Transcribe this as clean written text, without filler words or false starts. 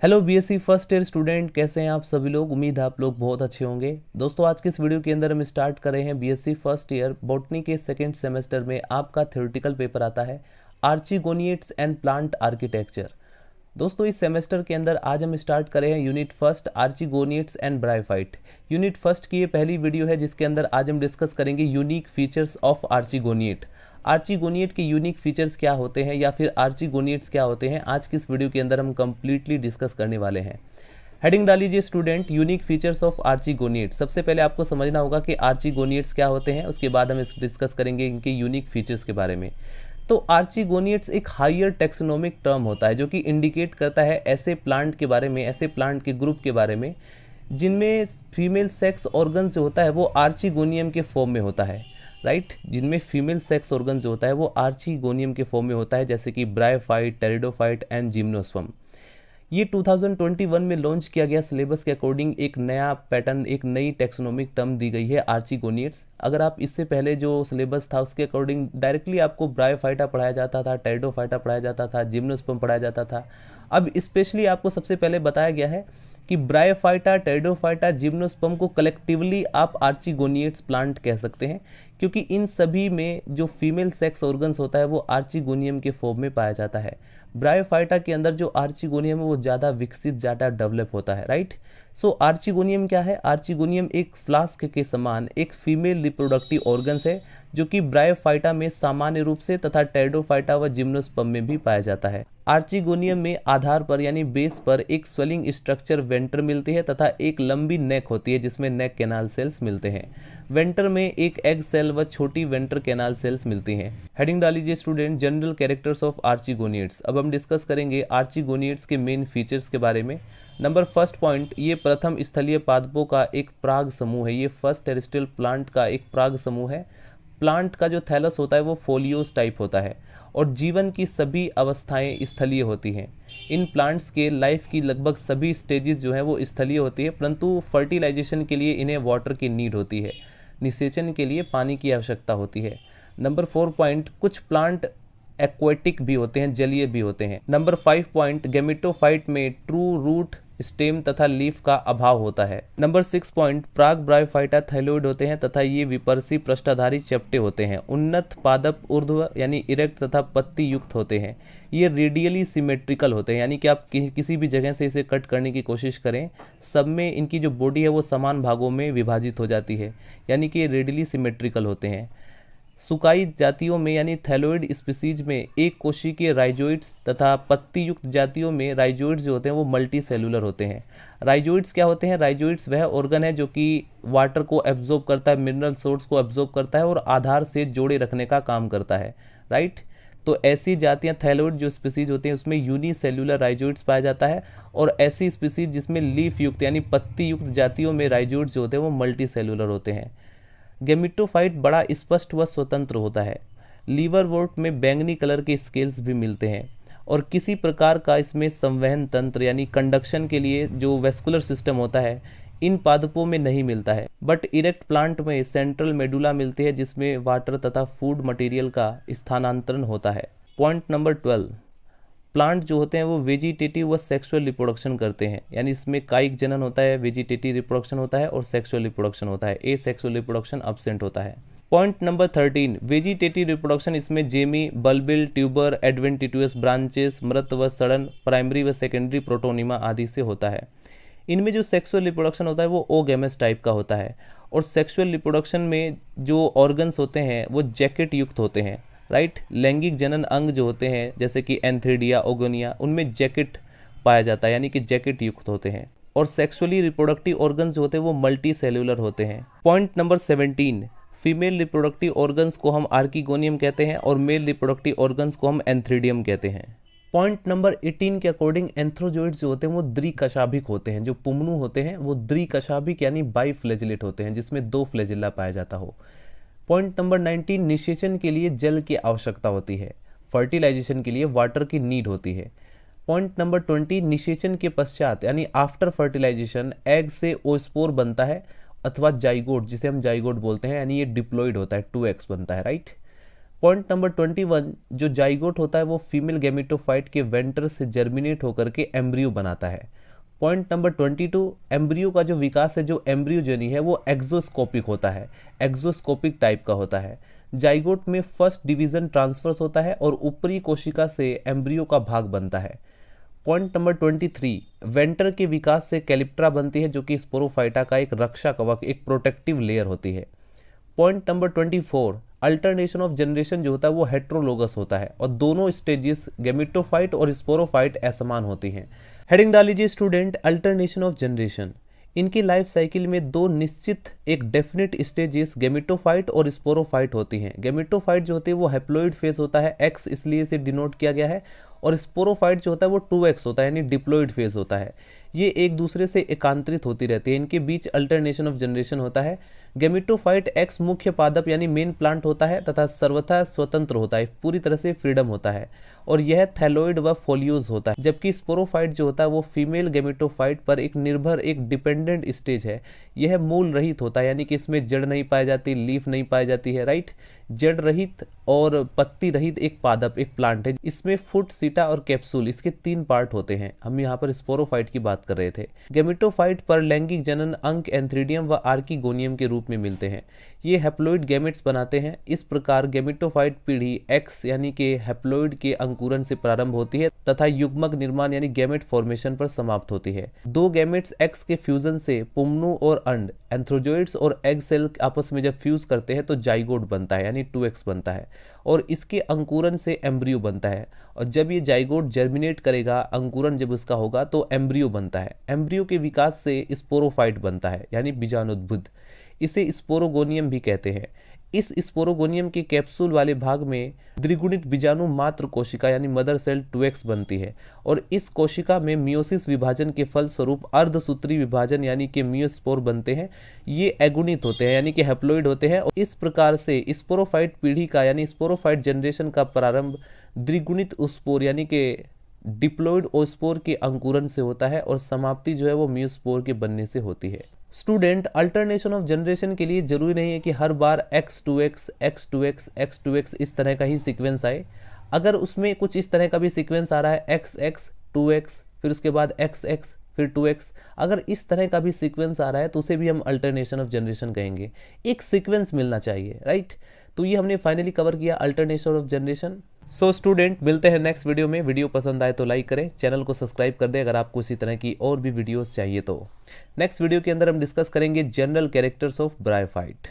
Hello BSc first year student, कैसे हैं आप सभी लोग। उम्मीद है आप लोग बहुत अच्छे होंगे। दोस्तों, आज के इस वीडियो के अंदर हम स्टार्ट कर रहे हैं बीएससी फर्स्ट ईयर बॉटनी के सेकंड सेमेस्टर में आपका थ्योरेटिकल पेपर आता है आर्चिगोनिएट्स एंड प्लांट आर्किटेक्चर। दोस्तों, इस सेमेस्टर के अंदर आज हम स्टार्ट कर रहे हैं unit first archegoniates and bryophyte. Unit first की ये पहली वीडियो है जिसके अंदर आज हम डिस्कस करेंगे यूनिक फीचर्स ऑफ आर्चिगोनिएट। आर्चिगोनिएट के यूनिक फीचर्स क्या होते हैं या फिर आर्चिगोनिएट्स क्या होते हैं, आज की इस वीडियो के अंदर हम कंप्लीटली डिस्कस करने वाले हैं। हेडिंग डाल लीजिए स्टूडेंट, यूनिक फीचर्स ऑफ आर्चिगोनिएट्स। सबसे पहले आपको समझना होगा कि आर्चिगोनिएट्स क्या होते हैं, उसके बाद हम डिस्कस करेंगे इनके यूनिक फीचर्स के बारे में। तो आर्चिगोनिएट्स एक हायर टेक्सोनोमिक टर्म होता है जो कि इंडिकेट करता है ऐसे प्लांट के बारे में, ऐसे प्लांट के ग्रुप के बारे में जिनमें फीमेल सेक्स ऑर्गन जो होता है वो आर्चिगोनियम के फॉर्म में होता है। राइट, जिनमें फीमेल सेक्स ऑर्गन जो होता है वो आर्चिगोनियम के फॉर्म में होता है, जैसे कि ब्रायोफाइट, टेरिडोफाइट एंड जिम्नोस्पर्म। ये 2021 में लॉन्च किया गया सिलेबस के अकॉर्डिंग एक नया पैटर्न, एक नई टेक्सोनोमिक टर्म दी गई है आर्चिगोनिएट्स। अगर आप इससे पहले जो सिलेबस था उसके अकॉर्डिंग डायरेक्टली आपको ब्रायोफाइटा पढ़ाया जाता था, टेरिडोफाइटा पढ़ाया जाता था, जिम्नोस्पर्म पढ़ाया जाता था। अब स्पेशली आपको सबसे पहले बताया गया है कि ब्रायोफाइटा, टेरिडोफाइटा, जिम्नोस्पर्म को कलेक्टिवली आप आर्चिगोनिएट्स प्लांट कह सकते हैं, क्योंकि इन सभी में जो फीमेल सेक्स ऑर्गन्स होता है वो आर्चिगोनियम के फॉर्म में पाया जाता है। ब्रायोफाइटा के अंदर जो आर्चिगोनियम है वो ज़्यादा विकसित, ज़्यादा डेवलप होता है। राइट, सो आर्चिगोनियम क्या है? आर्चिगोनियम एक फ्लास्क के समान एक फीमेल रिप्रोडक्टिव ऑर्गन्स है जो कि ब्रायोफाइटा में सामान्य रूप से तथा टेरिडोफाइटा व जिम्नोस्पर्म में भी पाया जाता है। आर्चिगोनियम में आधार पर यानी बेस पर एक स्वेलिंग स्ट्रक्चर वेंटर मिलती है तथा एक लंबी नेक होती है जिसमें नेक कैनाल सेल्स मिलते हैं। वेंटर में एक एग सेल व छोटी वेंटर कैनाल सेल्स मिलती हैं। हेडिंग डाल लीजिए स्टूडेंट, जनरल कैरेक्टर्स ऑफ आर्चिगोनिएट्स। अब हम डिस्कस करेंगे आर्चिगोनिएट्स के मेन फीचर्स के बारे में। नंबर फर्स्ट पॉइंट, ये प्रथम स्थलीय पादपों का एक प्राग समूह है। ये फर्स्ट टेरेस्ट्रियल प्लांट का एक प्राग समूह है। प्लांट का जो थैलस होता है वो फोलियोस टाइप होता है और जीवन की सभी अवस्थाएं स्थलीय होती हैं। इन प्लांट्स के लाइफ की लगभग सभी स्टेजेस जो हैं वो स्थलीय होती है, परंतु फर्टिलाइजेशन के लिए इन्हें वाटर की नीड होती है, निषेचन के लिए पानी की आवश्यकता होती है। नंबर 4 पॉइंट, कुछ प्लांट एक्वेटिक भी होते हैं, जलीय भी होते हैं। नंबर 5 पॉइंट, गेमेटोफाइट में ट्रू रूट, स्टेम तथा लीफ का अभाव होता है। नंबर 6 पॉइंट, प्राग ब्रायोफाइटा थैलोइड होते हैं तथा ये विपर्सी पृष्ठाधारी चपटे होते हैं। उन्नत पादप ऊर्ध्व यानी इरेक्ट तथा पत्ती युक्त होते हैं। ये रेडियली सिमेट्रिकल होते हैं, यानी कि आप किसी भी जगह से इसे कट करने की कोशिश करें, सब में इनकी जो बॉडी है वो समान भागों में विभाजित हो जाती है, यानी कि ये रेडियली सिमेट्रिकल होते हैं। सुकाई जातियों में यानी थैलोइड स्पीसीज में एक कोशिकीय राइजोइड्स तथा पत्ती युक्त जातियों में राइजोइड्स जो होते हैं वो मल्टी सेलुलर होते हैं। राइजोइड्स क्या होते हैं? राइजोइड्स वह ऑर्गन है जो कि वाटर को एब्जॉर्ब करता है, मिनरल सोर्स को एब्जॉर्ब करता है और आधार से जोड़े रखने का काम करता है। राइट, तो ऐसी जातियां थैलोइड जो स्पीसीज होती हैं उसमें यूनिसेल्युलर राइजोइड्स पाया जाता है, और ऐसी स्पीसीज जिसमें लीफ युक्त यानी पत्ती युक्त जातियों में राइजोइड्स जो होते हैं वो मल्टी सेलुलर होते हैं। गेमिटोफाइट बड़ा स्पष्ट व स्वतंत्र होता है। लीवरवोर्ट में बैंगनी कलर के स्केल्स भी मिलते हैं और किसी प्रकार का इसमें संवहन तंत्र यानी कंडक्शन के लिए जो वेस्कुलर सिस्टम होता है इन पादपों में नहीं मिलता है। बट इरेक्ट प्लांट में सेंट्रल मेडुला मिलती है जिसमें वाटर तथा फूड मटेरियल का स्थानांतरण होता है। पॉइंट नंबर 12, प्लांट जो होते हैं वो वेजिटेटिव व सेक्सुअल रिप्रोडक्शन करते हैं, यानी इसमें कायिक जनन होता है, वेजिटेटिव रिप्रोडक्शन होता है और सेक्सुअल रिप्रोडक्शन होता है। ए सेक्सुअल रिप्रोडक्शन अब्सेंट होता है। पॉइंट नंबर 13, वेजिटेटिव रिप्रोडक्शन, इसमें जेमी, बल्बिल, ट्यूबर, एडवेंटिटिवस ब्रांचेस, मृत व सड़न, प्राइमरी व सेकेंडरी प्रोटोनिमा आदि से होता है। इनमें जो सेक्सुअल रिप्रोडक्शन होता है वो ओगेमस टाइप का होता है और सेक्सुअल रिप्रोडक्शन में जो ऑर्गन्स होते हैं वो जैकेट युक्त होते हैं। राइट, लैंगिक जनन अंग जो होते हैं जैसे कि एंथ्रिडिया, ओगोनिया, उनमें जैकेट पाया जाता है, यानी कि जैकेट युक्त होते हैं। और सेक्सुअली रिप्रोडक्टिव ऑर्गन्स जो होते हैं वो मल्टी सेल्युलर होते हैं। Point number 17, female reproductive organs को हम आर्किगोनियम कहते हैं और मेल रिप्रोडक्टिव ऑर्गन्स को हम एंथ्रिडियम कहते हैं। पॉइंट नंबर 18 के अकॉर्डिंग एंथ्रोजोइड्स जो होते हैं वो द्विकशाभिक होते हैं। जो पुमनु होते हैं वो द्विकशाभिक यानी बाई फ्लैजिलेट होते हैं जिसमें 2 फ्लैजिला पाया जाता हो। पॉइंट नंबर 19, निषेचन के लिए जल की आवश्यकता होती है, फर्टिलाइजेशन के लिए वाटर की नीड होती है। पॉइंट नंबर 20, निषेचन के पश्चात यानी आफ्टर फर्टिलाइजेशन एग से ओस्पोर बनता है अथवा जाइगोट, जिसे हम जाइगोट बोलते हैं, यानी ये डिप्लॉइड होता है, 2 एक्स बनता है। राइट, पॉइंट नंबर 21, जो जाइगोट होता है वो फीमेल गैमेटोफाइट के वेंटर से जर्मिनेट होकर के एम्ब्रियो बनाता है। पॉइंट नंबर 22, एम्ब्रियो का जो विकास है, जो एम्ब्रियोजेनी है वो एक्सोस्कोपिक होता है, एक्सोस्कोपिक टाइप का होता है। जाइगोट में फर्स्ट डिवीजन ट्रांसफर्स होता है और ऊपरी कोशिका से एम्ब्रियो का भाग बनता है। पॉइंट नंबर 23, वेंटर के विकास से कैलिप्ट्रा बनती है, जो कि स्पोरोफाइटा का एक रक्षा कवच, एक प्रोटेक्टिव लेयर होती है। Point number 24, alternation of generation जो होता है वो हेट्रोलोगस होता है और दोनों स्टेजेस गैमेटोफाइट और स्पोरोफाइट असमान होती हैं। हेडिंग डाल लीजिए स्टूडेंट, अल्टरनेशन ऑफ जनरेशन। इनकी लाइफ साइकिल में दो निश्चित एक डेफिनेट स्टेजेस गैमेटोफाइट और स्पोरोफाइट होती हैं। गैमेटोफाइट जो होती है वो हैप्लॉइड फेज होता है, एक्स इसलिए इसे डिनोट किया गया है, और स्पोरोफाइट जो होता है वो 2x होता है, यानी डिप्लॉइड फेज होता है। ये एक दूसरे से एकांतरित होती रहती है, इनके बीच अल्टरनेशन ऑफ जनरेशन होता है। गैमेटोफाइट एक्स मुख्य पादप यानी मेन प्लांट होता है तथा सर्वथा स्वतंत्र होता है, पूरी तरह से फ्रीडम होता है, और यह थैलोइड व फोलियोज होता है। जबकि स्पोरोफाइट जो होता है वो फीमेल गैमेटोफाइट पर एक निर्भर, एक डिपेंडेंट स्टेज है। यह मूल रहित होता है, यानी कि इसमें जड़ नहीं पाई जाती, लीफ नहीं पाई जाती है, राइट। जड़ रहित और पत्ती रहित एक पादप, एक प्लांट है। इसमें फुट, सीटा और कैप्सूल, इसके 3 पार्ट होते हैं। हम यहाँ पर स्पोरोफाइट की बात कर रहे थे। गैमेटोफाइट पर लैंगिक जनन अंक एंथ्रीडियम व आर्किगोनियम के रूप में मिलते हैं। ये हैप्लॉइड गैमेट्स बनाते हैं। इस प्रकार गैमेटोफाइट पीढ़ी एक्स यानी कि हैप्लॉइड के अंकुरन से प्रारंभ होती है तथा युग्मक निर्माण यानी गैमेट फॉर्मेशन पर समाप्त होती है। दो गैमेट्स एक्स के फ्यूजन से पुमनु और अंड, एंथ्रोजोइड्स और एग सेल आपस में जब फ्यूज करते हैं तो जाइगोट बनता है, यानी 2x बनता है, और इसके अंकुरन से एम्ब्रियो बनता है। और जब ये जाइगोट जर्मिनेट करेगा, अंकुरन जब उसका होगा तो एम्ब्रियो बनता है। एम्ब्रियो के विकास से स्पोरोफाइट बनता है, यानी बीजाणुद्भुत। इसे स्पोरोगोनियम भी कहते हैं। इस स्पोरोगोनियम के कैप्सूल वाले भाग में द्विगुणित बीजाणु मात्र कोशिका यानी मदर सेल 2x बनती है, और इस कोशिका में मियोसिस विभाजन के फलस्वरूप अर्धसूत्री विभाजन यानी कि मियोस्पोर बनते हैं। ये एगुणित होते हैं, यानी कि हैप्लॉइड होते हैं, और इस प्रकार से स्पोरोफाइट पीढ़ी का यानी स्पोरोफाइट जनरेशन का प्रारंभ द्विगुणित ओस्पोर यानी कि डिप्लॉइड ओस्पोर के अंकुरन से होता है, और समाप्ति जो है वो मियोस्पोर के बनने से होती है। स्टूडेंट, अल्टरनेशन ऑफ जनरेशन के लिए जरूरी नहीं है कि हर बार x2x, x2x, x2x इस तरह का ही सीक्वेंस आए। अगर उसमें कुछ इस तरह का भी सीक्वेंस आ रहा है xx, 2x, फिर उसके बाद xx, फिर 2x, अगर इस तरह का भी सीक्वेंस आ रहा है तो उसे भी हम अल्टरनेशन ऑफ जनरेशन कहेंगे। एक सीक्वेंस मिलना चाहिए, राइट। तो ये हमने फाइनली कवर किया alternation of generation. So student, मिलते हैं नेक्स्ट वीडियो में। वीडियो पसंद आए तो लाइक करें, चैनल को सब्सक्राइब कर दें अगर आपको इसी तरह की और भी वीडियोस चाहिए तो। नेक्स्ट वीडियो के अंदर हम डिस्कस करेंगे जनरल कैरेक्टर्स ऑफ ब्रायोफाइट।